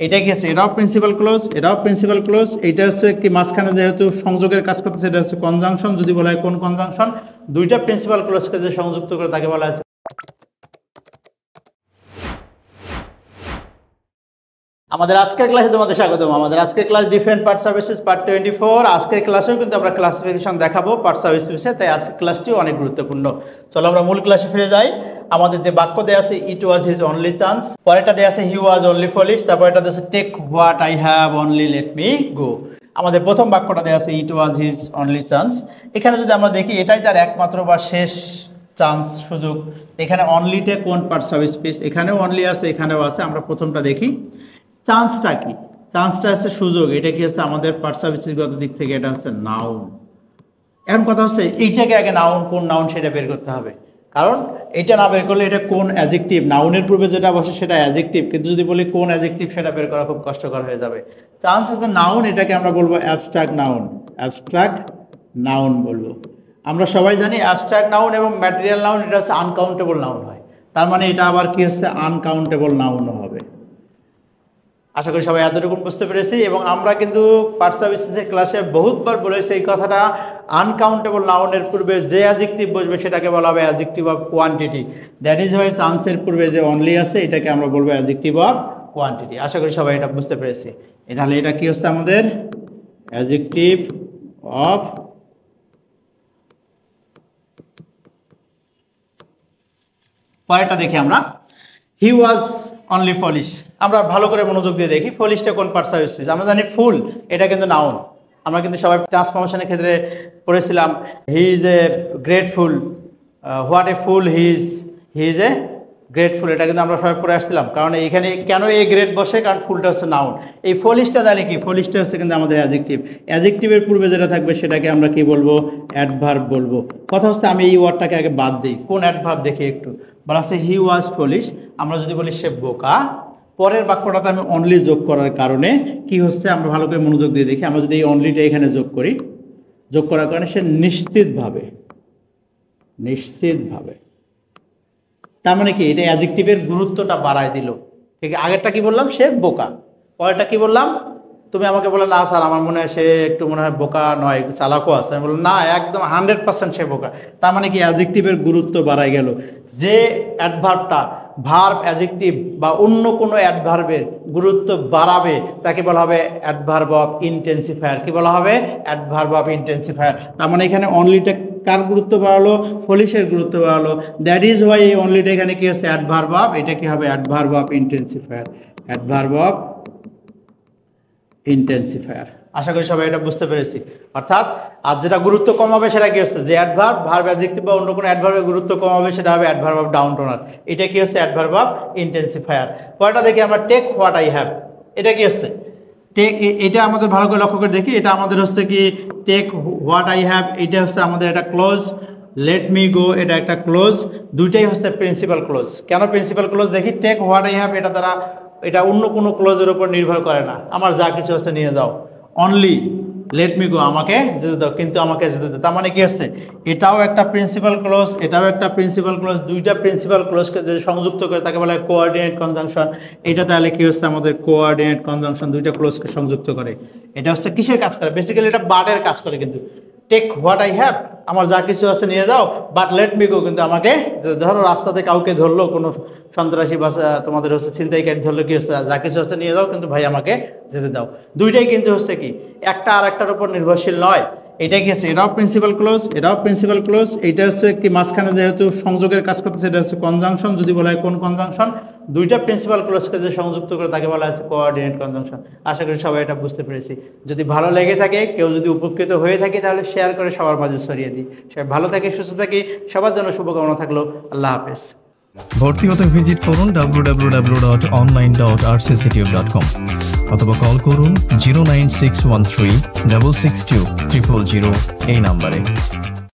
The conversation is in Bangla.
এটা কি আছে, এটাও প্রিন্সিপাল ক্লজ, এটাও প্রিন্সিপাল ক্লজ। এটা হচ্ছে কি মাঝখানে যেহেতু সংযোগের কাজ করতেছে, এটা হচ্ছে কনজাংশন। যদি বলা হয় কোন কনজাংশন, দুইটা প্রিন্সিপাল ক্লজকে যে সংযুক্ত করে তাকে বলা হয়। আমাদের আজকের ক্লাসে তোমাদের স্বাগতম। আমাদের আজকের class different part services part 24। আজকের ক্লাসেও কিন্তু আমরা ক্লাসিফিকেশন দেখাবো পার্ট সার্ভিসেসে, তাই আজকের ক্লাসটিও অনেক গুরুত্বপূর্ণ। চলো আমরা মূল ক্লাসে ফিরে যাই। আমাদের যে বাক্য দেয়া আছে it was his only chance, পরেরটা দেয়া আছে হি ওয়াজ অনলি ফলিশ, তারপর এটা দেয়া আছে take what I have only let me go. আমাদের প্রথম বাক্যটা দেয়া আছে it was his only chance. এখানে যদি আমরা দেখি এটাই তার একমাত্র বা শেষ চান্স, সুযোগ। এখানে অনলিতে কোন পার্ট সার্ভিস পিস, এখানেও অনলি আছে, এখানেও আছে। আমরা প্রথমটা দেখি, চান্সটা কি? চান্সটা হচ্ছে সুযোগ। এটা কি হচ্ছে আমাদের পার্ট সার্ভিসেসগত দিক থেকে এটা হচ্ছে নাউন। এখন কথা হচ্ছে এইটাকে আগে নাউন, কোন নাউন সেটা বের করতে হবে, কারণ এটা না বের করলে এটা কোন অ্যাডজেক্টিভ, নাউনের পূর্বে যেটা বসে সেটা অ্যাডজেক্টিভ, কিন্তু যদি বলি কোন অ্যাডজেক্টিভ সেটা বের করা খুব কষ্টকর হয়ে যাবে। চান্স হচ্ছে নাউন, এটাকে আমরা বলবো অ্যাবস্ট্রাক্ট নাউন, অ্যাবস্ট্রাক্ট নাউন বলবো। আমরা সবাই জানি অ্যাবস্ট্রাক্ট নাউন এবং ম্যাটেরিয়াল নাউন এটা হচ্ছে আনকাউন্টেবল নাউন হয়, তার মানে এটা আবার কি হচ্ছে আনকাউন্টেবল নাউনও হবে। আশা করি সবাই এতটুকু বুঝতে পেরেছি। এবং আমরা কিন্তু পার্ট সার্ভিসেসের ক্লাসে বহুতবার বলেছি এই কথাটা, আনকাউন্টেবল নাউনের পূর্বে যে অ্যাডজেক্টিভ বসবে সেটাকে বলা হবে adjective of quantity. That is why চান্সের পূর্বে যে অনলি আছে এটাকে আমরা বলবো অ্যাডজেক্টিভ অফ কোয়ান্টিটি। আশা করি সবাই এটা বুঝতে পেরেছি। তাহলে এটা কি হচ্ছে আমাদের অ্যাডজেক্টিভ অফ পরেরটা দেখি আমরা, হি ওয়াজ অনলি ফলিশ। আমরা ভালো করে মনোযোগ দিয়ে দেখি, ফলিশটা কোন পার্ট সার্ভিস পিস। আমরা জানি ফুল এটা কিন্তু নাউন, আমরা কিন্তু সবাই ট্রান্সফরমেশনের ক্ষেত্রে পড়েছিলাম he is a grateful, what a full he is a grateful, এটা কিন্তু আমরা সবাই পড়ে আসছিলাম। কারণ এখানে কেন এই গ্রেট বসে, কারণ ফুলটা হচ্ছে নাউন। এই ফলিশটা জানি কি, ফলিশটা হচ্ছে কিন্তু আমাদের অ্যাডজেক্টিভ। অ্যাডজেক্টিভের পূর্বে যেটা থাকবে সেটাকে আমরা কি বলবো, অ্যাডভার্ব বলবো। কথা হচ্ছে আমি এই ওয়ার্ডটাকে আগে বাদ দিই, কোন অ্যাডভার্ব দেখি একটু। বলা আছে হি ওয়াজ ফলিশ, আমরা যদি বলি সে বোকা, পরের বাক্যটাতে আমি অনলি যোগ করার কারণে কি হচ্ছে আমরা ভালো করে মনোযোগ দিয়ে দেখি। আমরা যদি এই অনলিটা এখানে যোগ করি, যোগ করার কারণে সে নিশ্চিতভাবে, তার মানে কি এটা অ্যাডজেক্টিভের গুরুত্বটা বাড়ায় দিল। ঠিক আগেরটা কি বললাম, সে বোকা, পরেরটা কি বললাম, তুমি আমাকে বলে না স্যার আমার মনে হয় সে একটু মনে হয় বোকা নয়, একটু চালাকও আছে। আমি বললাম না, একদম 100% সে বোকা। তার মানে কি অ্যাডজেক্টিভের গুরুত্ব বাড়ায় গেল। যে অ্যাডভার্বটা ভার্ব, অ্যাডজেক্টিভ বা অন্য কোনো অ্যাডভার্বের গুরুত্ব বাড়াবে তাকে বলা হবে অ্যাডভার্ব অফ ইন্টেন্সিফায়ার। কি বলা হবে, অ্যাডভার্ব অফ ইন্টেন্সিফায়ার। তার মানে এখানে অনলিটা কার গুরুত্ব বাড়ালো, ফলিশের গুরুত্ব বাড়ালো। দ্যাট ইজ ওয়াই এই অনলিটা এখানে কি হচ্ছে অ্যাডভার্ব অফ, এটা কি হবে adverb of intensifier, adverb of intensifier. আশা করি সবাই এটা বুঝতে পেরেছি। অর্থাৎ আর যেটা গুরুত্ব কম হবে সেটা কি হচ্ছে, যে অ্যাডভার্ব, ভার্ব, অ্যাডজেক্টিভ বা অন্য কোনো অ্যাডভার্বের গুরুত্ব কম হবে সেটা হবে অ্যাডভার্ব অফ ডাউন টোনার। এটা কি হচ্ছে অ্যাডভার্ব অফ ইন্টেন্সিফায়ার। পরেরটা দেখি আমরা, টেক হোয়াট আই হ্যাভ। এটা কি হচ্ছে টেক, এটা আমাদের ভালো করে লক্ষ্য করে দেখি। এটা আমাদের হচ্ছে কি টেক হোয়াট আই হ্যাভ, এটা হচ্ছে আমাদের একটা ক্লোজ। লেট মি গো এটা একটা ক্লোজ, দুইটাই হচ্ছে প্রিন্সিপাল ক্লোজ। কেন প্রিন্সিপাল ক্লোজ দেখি, টেক হোয়াট আই হ্যাভ এটা দ্বারা এটা অন্য কোনো ক্লোজের উপর নির্ভর করে না, আমার যা কিছু আছে নিয়ে যাও। অনলি লেট মি গো আমাকে যেতে দাও, কিন্তু আমাকে যেতে দাও। তার মানে কি হচ্ছে এটাও একটা প্রিন্সিপাল ক্লোজ, এটাও একটা প্রিন্সিপাল ক্লোজ। দুইটা প্রিন্সিপাল ক্লোজকে যে সংযুক্ত করে তাকে বলা হয় কোঅর্ডিনেট কনজাংশন। এটা তাহলে কি হচ্ছে আমাদের কোঅর্ডিনেট কনজাংশন, দুইটা ক্লোজকে সংযুক্ত করে। এটা হচ্ছে কিসের কাজ করে, বেসিক্যালি এটা বাটের কাজ করে। কিন্তু টেক হোয়াট আই হ্যাভ আমার যা কিছু আছে নিয়ে যাও, বাট লেট মি গো কিন্তু আমাকে, ধরো রাস্তাতে কাউকে ধরলো, কোনো সন্ত্রাসী বা তোমাদের হচ্ছে ছিনতাইকারী ধরলো, কি হচ্ছে যা কিছু আছে নিয়ে যাও কিন্তু ভাই আমাকে যেতে দাও। দুইটাই কিন্তু হচ্ছে কি একটা আর একটার উপর নির্ভরশীল নয়। এটাই কি আছে, এটাও প্রিন্সিপাল ক্লোজ, এটাও প্রিন্সিপাল ক্লোজ। এইটা হচ্ছে কি মাঝখানে যেহেতু সংযোগের কাজ করতেছে এটা হচ্ছে কনজাংশন। যদি বলা হয় কোন কনজাংশন, দুইটা প্রিন্সিপাল ক্লোজকে যে সংযুক্ত করে তাকে বলা হচ্ছে কোঅর্ডিনেট কনজাংশন। আশা করি সবাই এটা বুঝতে পেরেছি। যদি ভালো লেগে থাকে, কেউ যদি উপকৃত হয়ে থাকে, তাহলে শেয়ার করে সবার মাঝে ছড়িয়ে দিই। সবাই ভালো থাকে, সুস্থ থাকি, সবার জন্য শুভকামনা থাকলো। আল্লাহ হাফেজ। ভর্তি হতে ভিজিট করুন www.online.rcctube.com অথবা কল করুন 09613 662 000 এই নাম্বারে।